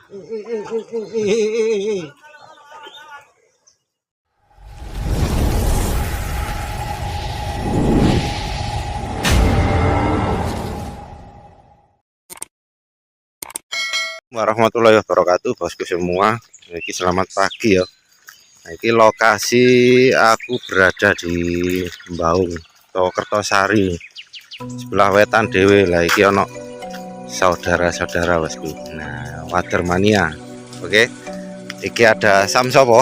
Warahmatullahi wabarakatuh, bosku semua. Ini selamat pagi ya. Nah, ini lokasi aku berada di Baung atau Kertosari, sebelah wetan dewe lah. Iki ono saudara-saudara bosku. Nah, Watermania. Oke. Iki ada Sam sopo?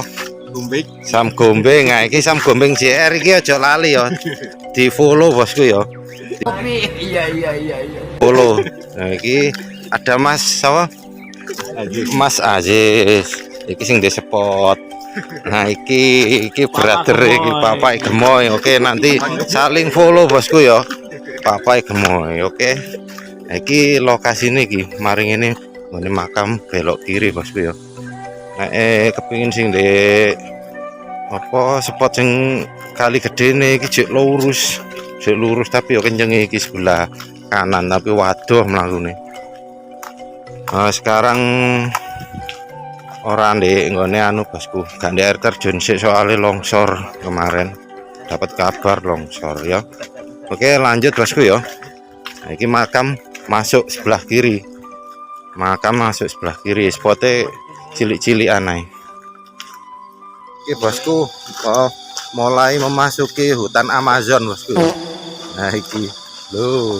Gombeng. Sam Gombeng. Nah, iki Sam Gombeng JR iki aja lali ya. Di follow bosku ya. Iya. Follow. Nah, iki ada Mas sopo? Mas Aziz, iki sing di spot. Nah, iki brother iki Bapak Gemoy. Oke, nanti saling follow bosku ya. Bapak Gemoy, oke. Nah, iki lokasi ini iki maring ini makam belok kiri bosku ya. Nah, kepingin sing di apa spot sing kali gede nih iki jek lurus tapi yo kenceng iki sebelah kanan tapi waduh mlakune. Nah, sekarang orang di nggone anu bosku, gak di air terjun sih soalnya longsor kemarin, dapat kabar longsor ya. Oke, lanjut bosku ya. Nah, ini makam masuk sebelah kiri, spotnya cilik-cilik aneh. Oke bosku, mulai memasuki hutan Amazon bosku. Nah, iki loh,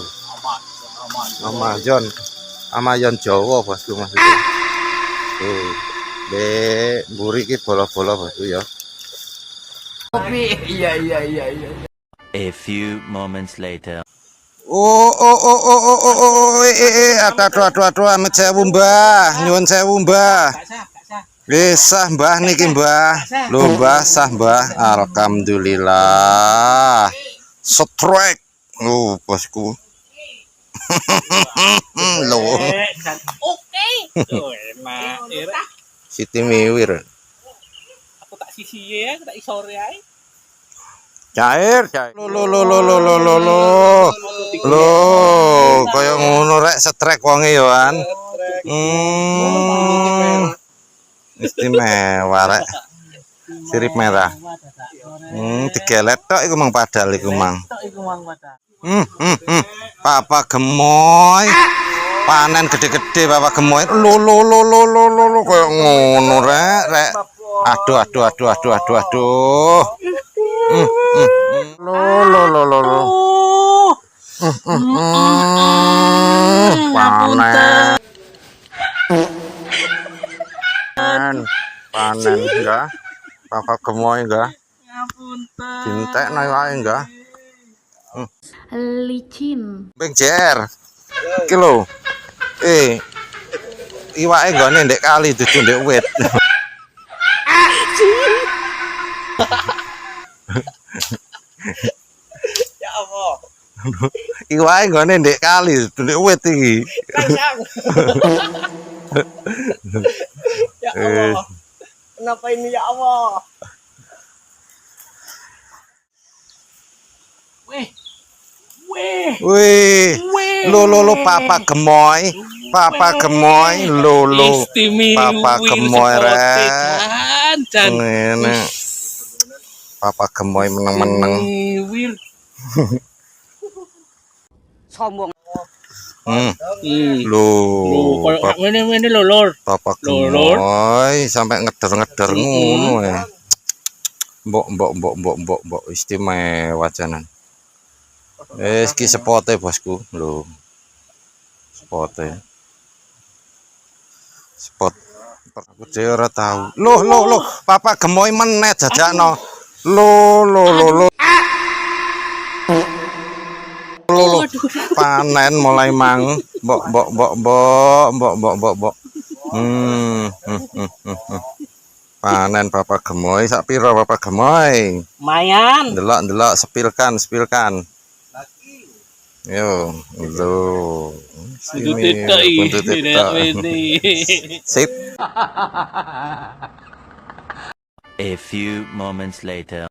Amazon Jawa bosku maksudnya. Tuh, mburi ki bola-bola bosku ya. Iya. A few moments later. Aduh, amit sewu Mbah, nyuwun sewu Mbah. Sah Mbah niki Mbah. Lho Mbah, sah Mbah. Alhamdulillah. Strike. Bosku. Loh. Oke. Siti Miwir. Aku tak sisi ya, tak isore ae. Cair. Lo, kaya ngono rek strike wonge yo an. Istimewa rek. Sirip merah. Digelet tok iku mang padahal iku mang. Papa Gemoy. Panen gede-gede Papa Gemoy. Lo kaya ngono rek. Aduh. Lo. Panen enggak? Papa Gemoy enggak? Ngapunten. Cintek naik wae enggak? Licin. Beng JR. Iki lho. Iwake nggone ndek kali dudu ndek wit. Ya Allah. Iwake nggone ndek kali dudu ndek wit iki. Ya Allah. Kenapa ini ya Allah? Wih. Lo Papa Gemoy. Lo. Papa Gemoy rek. Ngene. Papa Gemoy meneng-meneng. Sombong. Lo. Ini lho, Lur. Papa Gemoy sampai ngeder-ngeder ngono ya. Mbok istimewa janan. Iki spote bosku lho. Spot. Aku dhewe ora tahu. Loh, Papa Gemoy meneh jajakno. Lo. Panen mulai mang. Mbok. Panen Papa Gemoy sak pira Papa Gemoy? Lumayan. Delok sepilkan. Yo, lho. Buntut titik. Sip. A few moments later.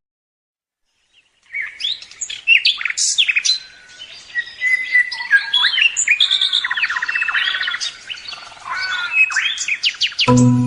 Bye.